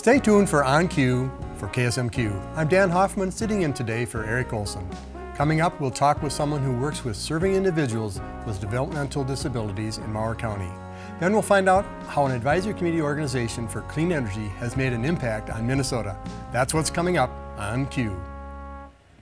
Stay tuned for On Cue for KSMQ. I'm Dan Hoffman, sitting in today for Eric Olson. Coming up, we'll talk with someone who works with serving individuals with developmental disabilities in Mower County. Then we'll find out how an advisory community organization for clean energy has made an impact on Minnesota. That's what's coming up on Cue.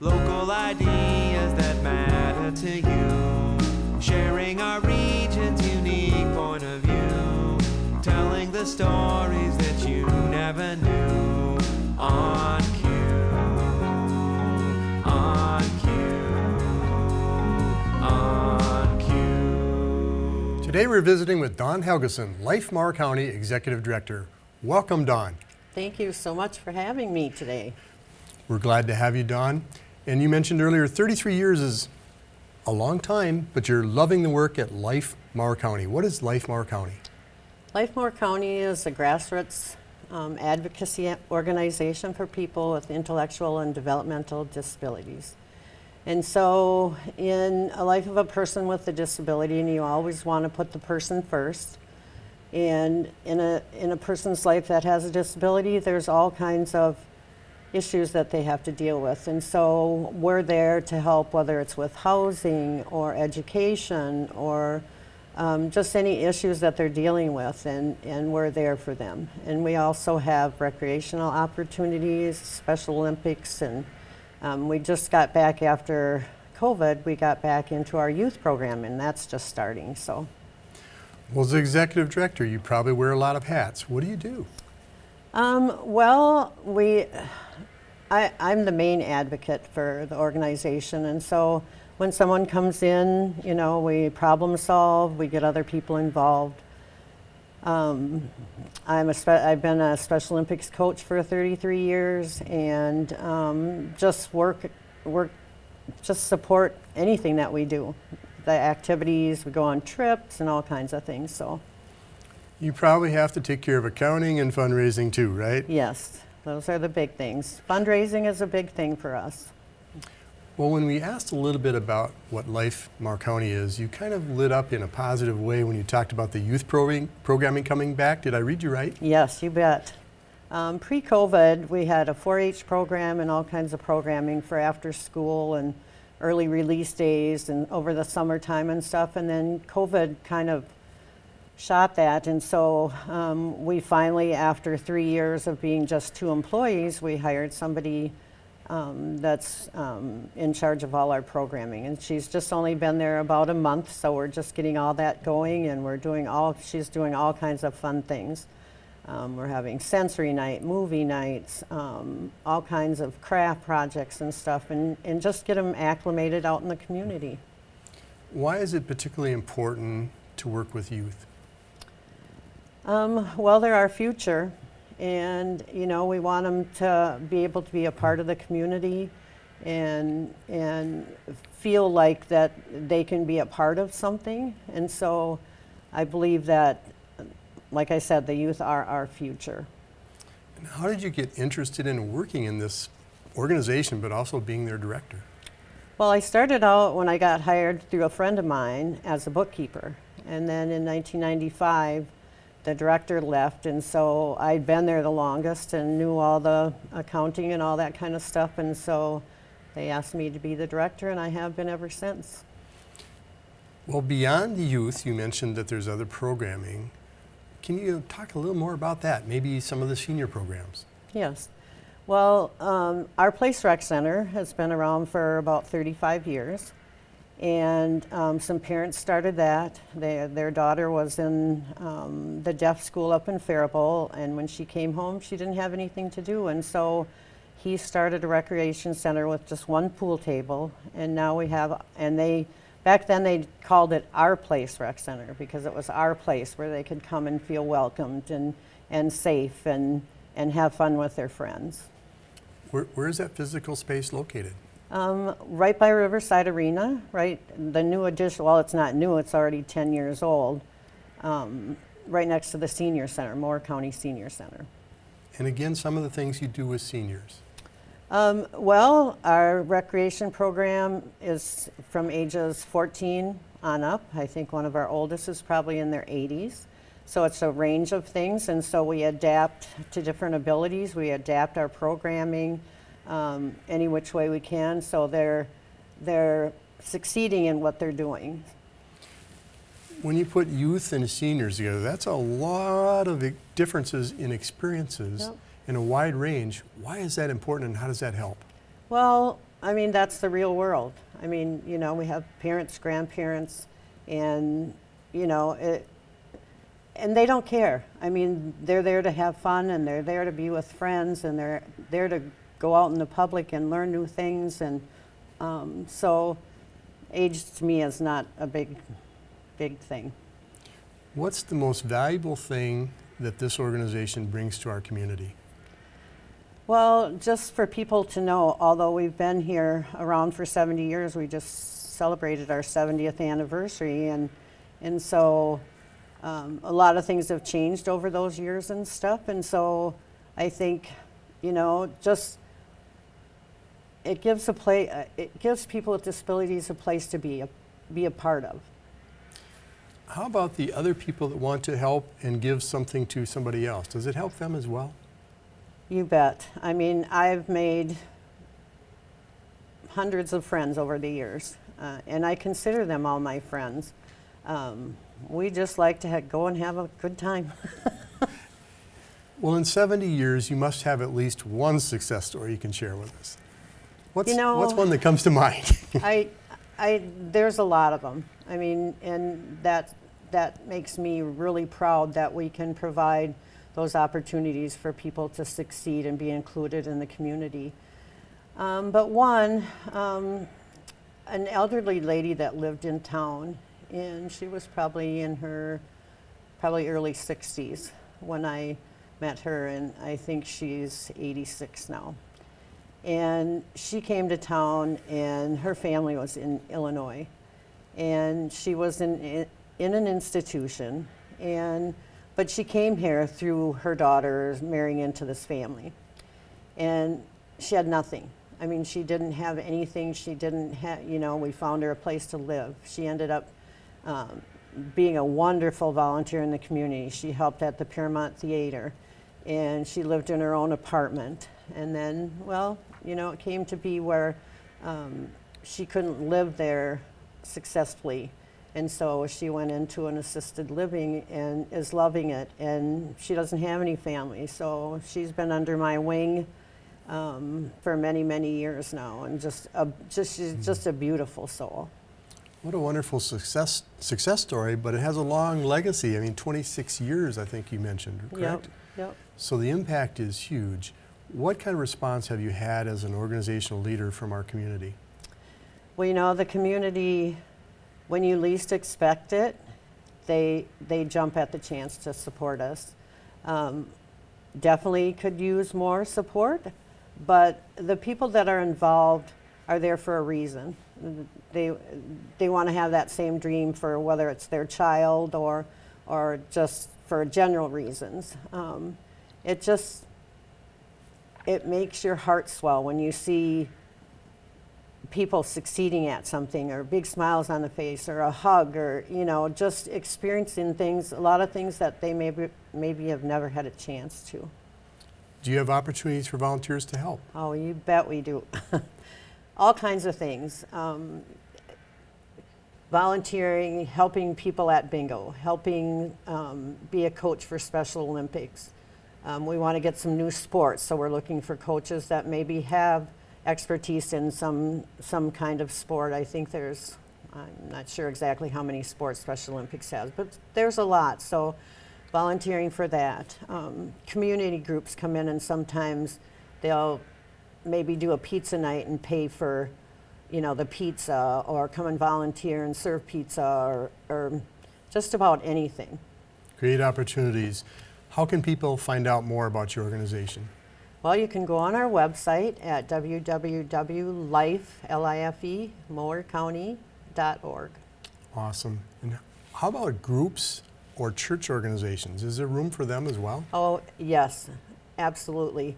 Local ideas that matter to you, sharing our region's unique point of view, telling the stories that you never knew. On Cue, on Cue, on Cue. Today we're visiting with Dawn Helgeson, Life Mower County Executive Director. Welcome, Dawn. Thank you so much for having me today. We're glad to have you, Dawn. And you mentioned earlier 33 years is a long time, but you're loving the work at Life Mower County. What is Life Mower County? Life Mower County is a grassroots advocacy organization for people with intellectual and developmental disabilities. And so in a life of a person with a disability, and you always want to put the person first, and in a person's life that has a disability, there's all kinds of issues that they have to deal with. And so we're there to help, whether it's with housing or education or just any issues that they're dealing with, and we're there for them. And we also have recreational opportunities, Special Olympics, and we just got back after COVID, we got back into our youth program, and that's just starting. So, Well, as executive director, you probably wear a lot of hats. What do you do? Well, I'm the main advocate for the organization, and so when someone comes in, you know, we problem solve, we get other people involved. I've been a Special Olympics coach for 33 years, and just support anything that we do. The activities, we go on trips and all kinds of things. So You probably have to take care of accounting and fundraising too, right? yes, those are the big things. Fundraising is a big thing for us. Well, when we asked a little bit about what Life Mower County is, you kind of lit up in a positive way when you talked about the youth programming coming back. Did I read you right? Yes, you bet. Pre-COVID, we had a 4-H program and all kinds of programming for after school and early release days and over the summertime and stuff. And then COVID kind of shot that. And so we finally, after 3 years of being just 2 employees, we hired somebody that's in charge of all our programming, and she's just only been there about a month, so we're just getting all that going, and she's doing all kinds of fun things. We're having sensory night, movie nights, all kinds of craft projects and stuff, and just get them acclimated out in the community. Why is it particularly important to work with youth? Well, they're our future. And you know, we want them to be able to be a part of the community and feel like that they can be a part of something. And so I believe that, like I said, the youth are our future. And how did you get interested in working in this organization, but also being their director? Well, I started out when I got hired through a friend of mine as a bookkeeper. And then in 1995, the director left, and so I'd been there the longest and knew all the accounting and all that kind of stuff, and so they asked me to be the director, and I have been ever since. Well, beyond the youth, you mentioned that there's other programming. Can you talk a little more about that? Maybe some of the senior programs? Yes. Well, our Place Rec Center has been around for about 35 years. And some parents started that. Their daughter was in the deaf school up in Faribault, and when she came home, she didn't have anything to do. And so he started a recreation center with just one pool table. And now we have, back then they called it Our Place Rec Center, because it was our place where they could come and feel welcomed and safe and have fun with their friends. Where is that physical space located? Right by Riverside Arena, right? The new addition, well, it's not new, it's already 10 years old, right next to the Senior Center, Mower County Senior Center. And again, some of the things you do with seniors. Well, our recreation program is from ages 14 on up. I think one of our oldest is probably in their 80s. So it's a range of things, and so we adapt to different abilities. We adapt our programming any which way we can, so they're succeeding in what they're doing. When you put youth and seniors together, that's a lot of differences in experiences. Yep. In a wide range. Why is that important, and how does that help? Well, I mean, that's the real world. I mean, you know, we have parents, grandparents, and, you know, and they don't care. I mean, they're there to have fun, and they're there to be with friends, and they're there to go out in the public and learn new things. And so age to me is not a big thing. What's the most valuable thing that this organization brings to our community? Well, just for people to know, although we've been here around for 70 years, we just celebrated our 70th anniversary, and so a lot of things have changed over those years and stuff, and so I think, you know, just it gives people with disabilities a place to be a part of. How about the other people that want to help and give something to somebody else? Does it help them as well? You bet. I mean, I've made hundreds of friends over the years, and I consider them all my friends. We just like to go and have a good time. Well, in 70 years, you must have at least one success story you can share with us. What's one that comes to mind? There's a lot of them. I mean, and that makes me really proud that we can provide those opportunities for people to succeed and be included in the community. But one, an elderly lady that lived in town, and she was probably in her early 60s when I met her, and I think she's 86 now. And she came to town, and her family was in Illinois, and she was in an institution, but she came here through her daughter marrying into this family, and she had nothing. I mean, she didn't have anything. She didn't have, you know, we found her a place to live. She ended up being a wonderful volunteer in the community. She helped at the Paramount Theater, and she lived in her own apartment. And then, well, you know, it came to be where she couldn't live there successfully. And so she went into an assisted living and is loving it. And she doesn't have any family. So she's been under my wing for many, many years now. And she's just a beautiful soul. What a wonderful success story, but it has a long legacy. I mean, 26 years, I think you mentioned, correct? Yep. So the impact is huge. What kind of response have you had as an organizational leader from our community? Well, you know, the community, when you least expect it, they jump at the chance to support us. Definitely could use more support, but the people that are involved are there for a reason. They want to have that same dream for whether it's their child or just for general reasons. It makes your heart swell when you see people succeeding at something, or big smiles on the face, or a hug, or, you know, just experiencing things, a lot of things that they maybe have never had a chance to. Do you have opportunities for volunteers to help? Oh, you bet we do. All kinds of things. Volunteering, helping people at bingo, helping be a coach for Special Olympics. We want to get some new sports, so we're looking for coaches that maybe have expertise in some kind of sport. I think I'm not sure exactly how many sports Special Olympics has, but there's a lot. So volunteering for that. Community groups come in, and sometimes they'll maybe do a pizza night and pay for, you know, the pizza, or come and volunteer and serve pizza, or just about anything. Great opportunities. How can people find out more about your organization? Well, you can go on our website at www.mowercounty.org. Awesome. And how about groups or church organizations? Is there room for them as well? Oh, yes, absolutely.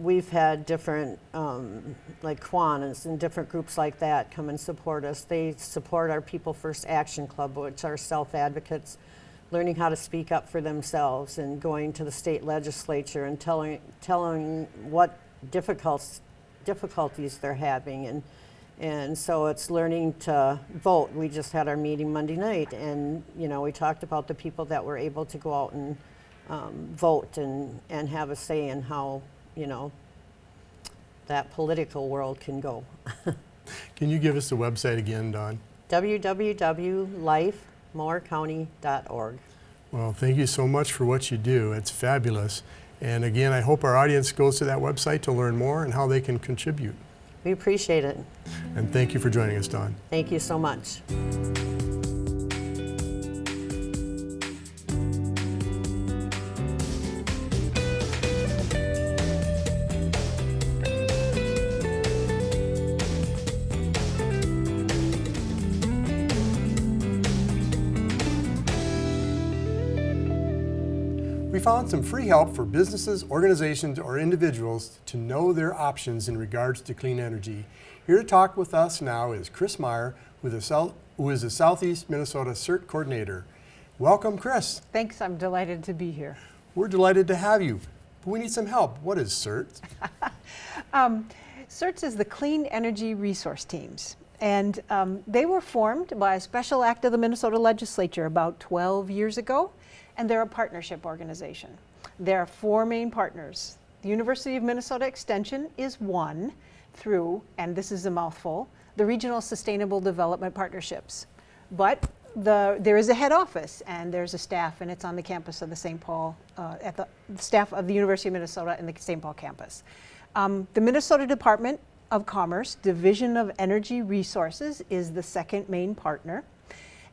We've had different, like Kiwanis and different groups like that come and support us. They support our People First Action Club, which are self-advocates learning how to speak up for themselves and going to the state legislature and telling what difficulties they're having. And so it's learning to vote. We just had our meeting Monday night, and we talked about the people that were able to go out and vote and have a say in how that political world can go. Can you give us the website again, Dawn? www.lifemowercounty.org. Well, thank you so much for what you do. It's fabulous. And again, I hope our audience goes to that website to learn more and how they can contribute. We appreciate it. And thank you for joining us, Dawn. Thank you so much. We found some free help for businesses, organizations, or individuals to know their options in regards to clean energy. Here to talk with us now is Chris Meyer, who is the Southeast Minnesota CERT Coordinator. Welcome, Chris. Thanks, I'm delighted to be here. We're delighted to have you, but we need some help. What is CERT? CERTs is the Clean Energy Resource Teams, and they were formed by a special act of the Minnesota legislature about 12 years ago, and they're a partnership organization. There are 4 main partners. The University of Minnesota Extension is one through, and this is a mouthful, the Regional Sustainable Development Partnerships. But there is a head office, and there's a staff, and it's on the campus of the St. Paul, at the staff of the University of Minnesota and the St. Paul campus. The Minnesota Department of Commerce Division of Energy Resources is the second main partner.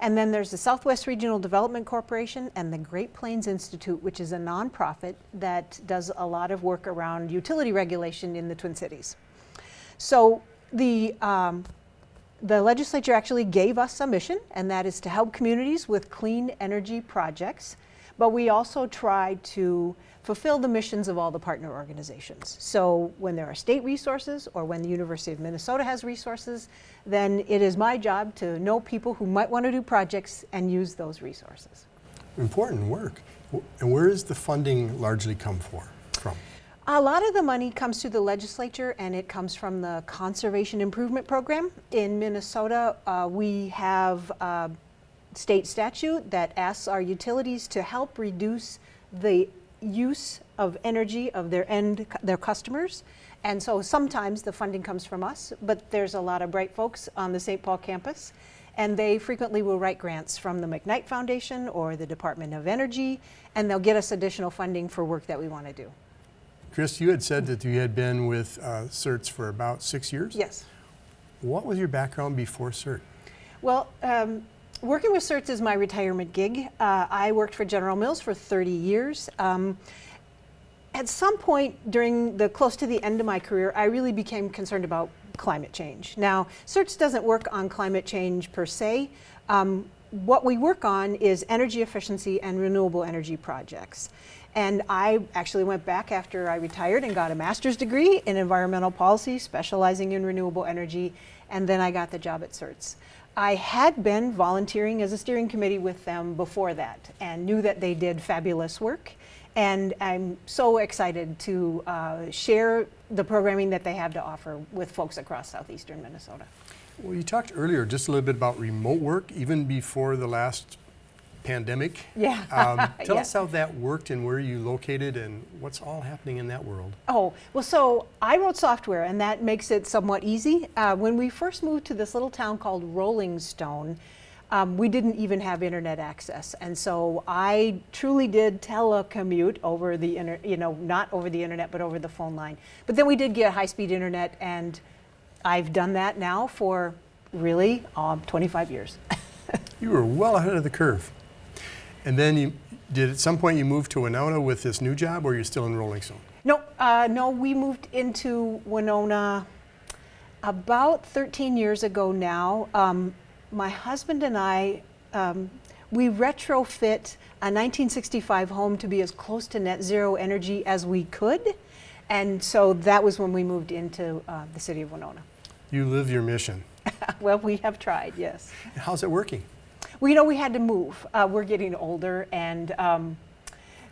And then there's the Southwest Regional Development Corporation and the Great Plains Institute, which is a nonprofit that does a lot of work around utility regulation in the Twin Cities. So the legislature actually gave us a mission, and that is to help communities with clean energy projects. But we also try to fulfill the missions of all the partner organizations. So when there are state resources or when the University of Minnesota has resources, then it is my job to know people who might want to do projects and use those resources. Important work. And where does the funding largely come from? A lot of the money comes through the legislature, and it comes from the Conservation Improvement Program. In Minnesota, we have a state statute that asks our utilities to help reduce the use of energy of their customers. And so sometimes the funding comes from us, but there's a lot of bright folks on the St. Paul campus, and they frequently will write grants from the McKnight Foundation or the Department of Energy, and they'll get us additional funding for work that we want to do. Chris, you had said that you had been with CERTs for about 6 years? Yes. What was your background before CERT? Well, working with CERTs is my retirement gig. I worked for General Mills for 30 years. At some point during close to the end of my career, I really became concerned about climate change. Now, CERTs doesn't work on climate change per se. What we work on is energy efficiency and renewable energy projects. And I actually went back after I retired and got a master's degree in environmental policy, specializing in renewable energy, and then I got the job at CERTs. I had been volunteering as a steering committee with them before that and knew that they did fabulous work. And I'm so excited to share the programming that they have to offer with folks across southeastern Minnesota. Well, you talked earlier just a little bit about remote work, even before the last pandemic. Yeah. Tell us how that worked and where you located and what's all happening in that world. Oh, well, so I wrote software, and that makes it somewhat easy. When we first moved to this little town called Rolling Stone, we didn't even have internet access, and so I truly did telecommute over the not over the internet, but over the phone line. But then we did get high-speed internet, and I've done that now for really 25 years. You were well ahead of the curve. And then at some point you moved to Winona with this new job, or you're still in Rolling Stone? No, we moved into Winona about 13 years ago now. My husband and I, we retrofit a 1965 home to be as close to net zero energy as we could. And so that was when we moved into the city of Winona. You live your mission. Well, we have tried, yes. How's it working? we had to move. We're getting older, and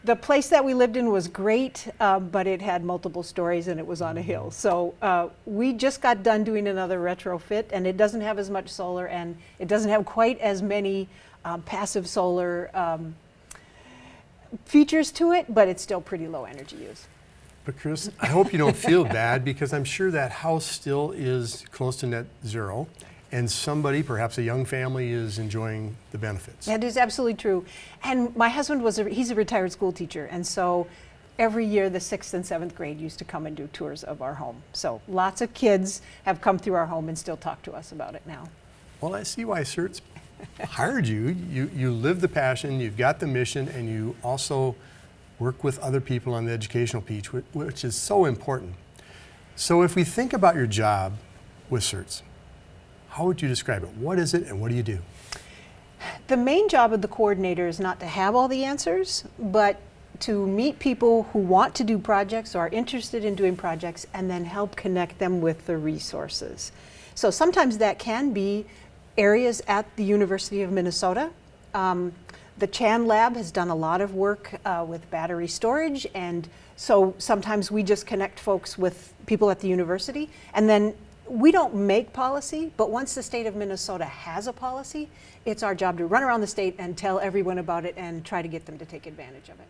the place that we lived in was great, but it had multiple stories and it was on a hill. So we just got done doing another retrofit, and it doesn't have as much solar, and it doesn't have quite as many passive solar features to it, but it's still pretty low energy use. But Chris, I hope you don't feel bad, because I'm sure that house still is close to net zero, and somebody, perhaps a young family, is enjoying the benefits. That is absolutely true. And my husband he's a retired school teacher, and so every year the 6th and 7th grade used to come and do tours of our home. So lots of kids have come through our home and still talk to us about it now. Well, I see why CERTs hired you. You live the passion, you've got the mission, and you also work with other people on the educational piece, which is so important. So if we think about your job with CERTs, how would you describe it? What is it and what do you do? The main job of the coordinator is not to have all the answers, but to meet people who want to do projects or are interested in doing projects, and then help connect them with the resources. So sometimes that can be areas at the University of Minnesota. The Chan Lab has done a lot of work with battery storage, and so sometimes we just connect folks with people at the university, and then we don't make policy, but once the state of Minnesota has a policy, it's our job to run around the state and tell everyone about it and try to get them to take advantage of it.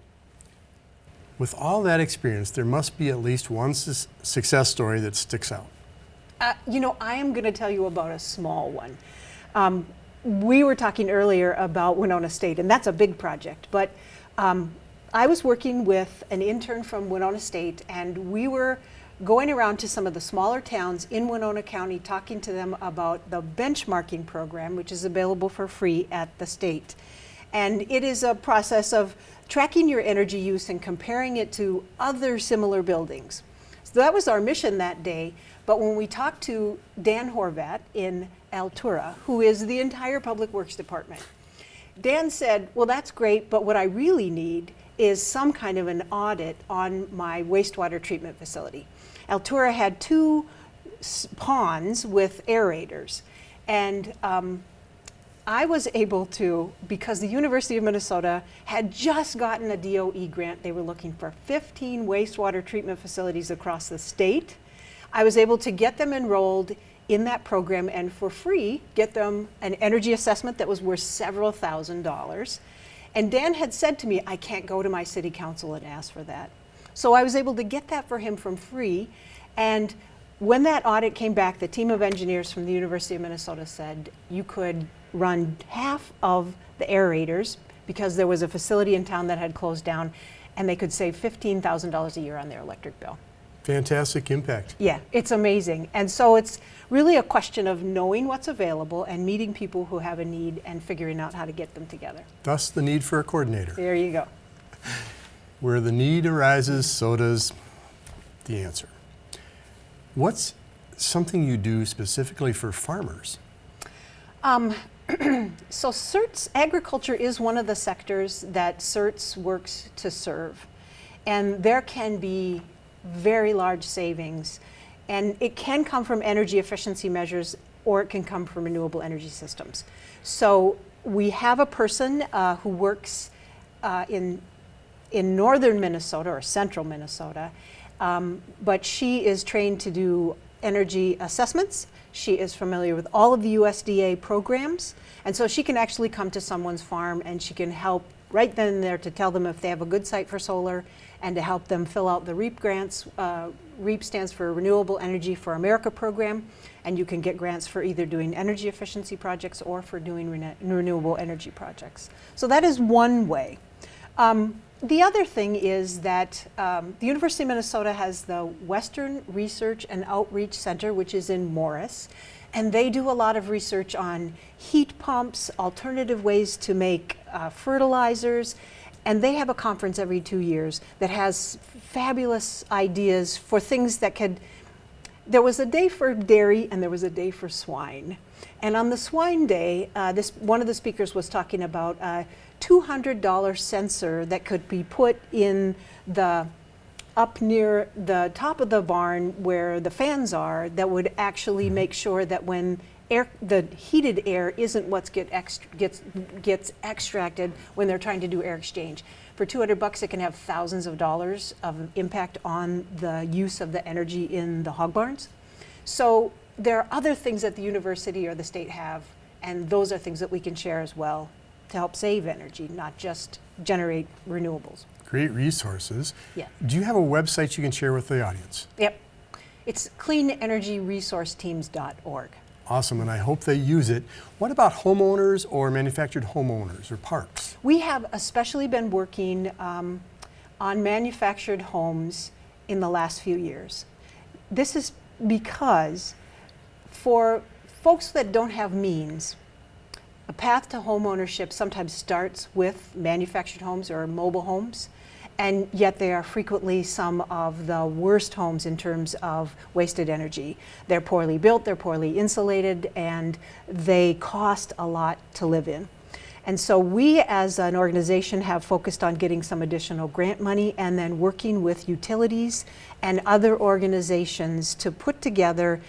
With all that experience, there must be at least one success story that sticks out. I am going to tell you about a small one. We were talking earlier about Winona State, and that's a big project, but I was working with an intern from Winona State, and we were going around to some of the smaller towns in Winona County, talking to them about the benchmarking program, which is available for free at the state. And it is a process of tracking your energy use and comparing it to other similar buildings. So that was our mission that day. But when we talked to Dan Horvat in Altura, who is the entire Public Works Department, Dan said, well, that's great, but what I really need is some kind of an audit on my wastewater treatment facility. Altura had 2 ponds with aerators, and I was able to, because the University of Minnesota had just gotten a DOE grant. They were looking for 15 wastewater treatment facilities across the state. I was able to get them enrolled in that program, and for free, get them an energy assessment that was worth several $1,000s. And Dan had said to me, I can't go to my city council and ask for that. So I was able to get that for him from free. And when that audit came back, the team of engineers from the University of Minnesota said you could run half of the aerators, because there was a facility in town that had closed down, and they could save $15,000 a year on their electric bill. Fantastic impact. Yeah, it's amazing. And so it's really a question of knowing what's available and meeting people who have a need and figuring out how to get them together. Thus the need for a coordinator. There you go. Where the need arises, so does the answer. What's something you do specifically for farmers? So CERTs, agriculture is one of the sectors that CERTs works to serve. And there can be very large savings. And it can come from energy efficiency measures, or it can come from renewable energy systems. So we have a person who works in northern Minnesota or central Minnesota, but she is trained to do energy assessments. She is familiar with all of the USDA programs, and so she can actually come to someone's farm and she can help right then and there to tell them if they have a good site for solar, and to help them fill out the REAP grants. REAP stands for Renewable Energy for America program, and you can get grants for either doing energy efficiency projects or for doing renewable energy projects. So that is one way. The other thing is that the University of Minnesota has the Western Research and Outreach Center, which is in Morris, and they do a lot of research on heat pumps, alternative ways to make fertilizers, and they have a conference every 2 years that has fabulous ideas for things that could. There was a day for dairy and there was a day for swine. And on the swine day, one of the speakers was talking about a $200 sensor that could be put in up near the top of the barn where the fans are, that would actually make sure that when the heated air isn't what gets extracted when they're trying to do air exchange. For $200, it can have thousands of dollars of impact on the use of the energy in the hog barns. So there are other things that the university or the state have, and those are things that we can share as well to help save energy, not just generate renewables. Great resources. Yeah. Do you have a website you can share with the audience? Yep. It's cleanenergyresourceteams.org. Awesome, and I hope they use it. What about homeowners or manufactured homeowners or parks? We have especially been working on manufactured homes in the last few years. This is because for folks that don't have means, a path to home ownership sometimes starts with manufactured homes or mobile homes, and yet they are frequently some of the worst homes in terms of wasted energy. They're poorly built, they're poorly insulated, and they cost a lot to live in. And so we as an organization have focused on getting some additional grant money and then working with utilities and other organizations to put together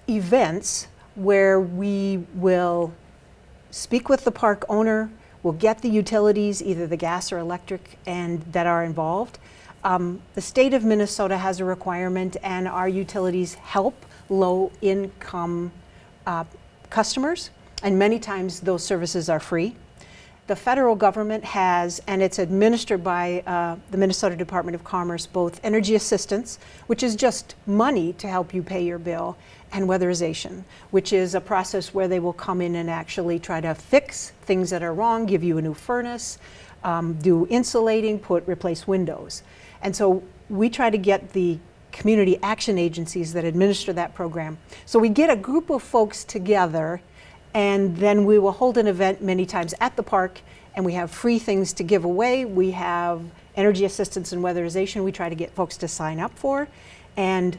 events where we will speak with the park owner, we'll get the utilities, either the gas or electric, and that are involved. The state of Minnesota has a requirement, and our utilities help low-income customers, and many times those services are free. The federal government has, and it's administered by the Minnesota Department of Commerce, both energy assistance, which is just money to help you pay your bill, and weatherization, which is a process where they will come in and actually try to fix things that are wrong, give you a new furnace, do insulating, replace windows. And so we try to get the community action agencies that administer that program. So we get a group of folks together, and then we will hold an event many times at the park, and we have free things to give away. We have energy assistance and weatherization we try to get folks to sign up for. And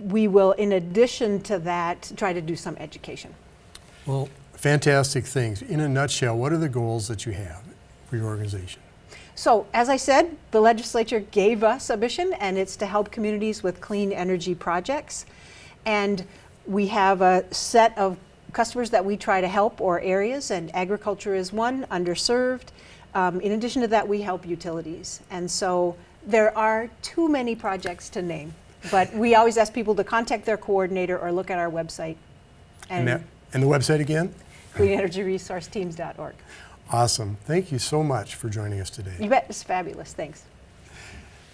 we will, in addition to that, try to do some education. Well, fantastic things. In a nutshell, what are the goals that you have for your organization? So, as I said, the legislature gave us a mission, and it's to help communities with clean energy projects. And we have a set of customers that we try to help, or areas, and agriculture is one, underserved. In addition to that, we help utilities. And so there are too many projects to name, but we always ask people to contact their coordinator or look at our website. And the website again? cleanenergyresourceteams.org. Awesome. Thank you so much for joining us today. You bet. It's fabulous. Thanks.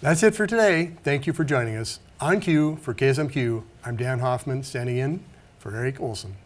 That's it for today. Thank you for joining us. On cue for KSMQ, I'm Dan Hoffman, standing in for Eric Olson.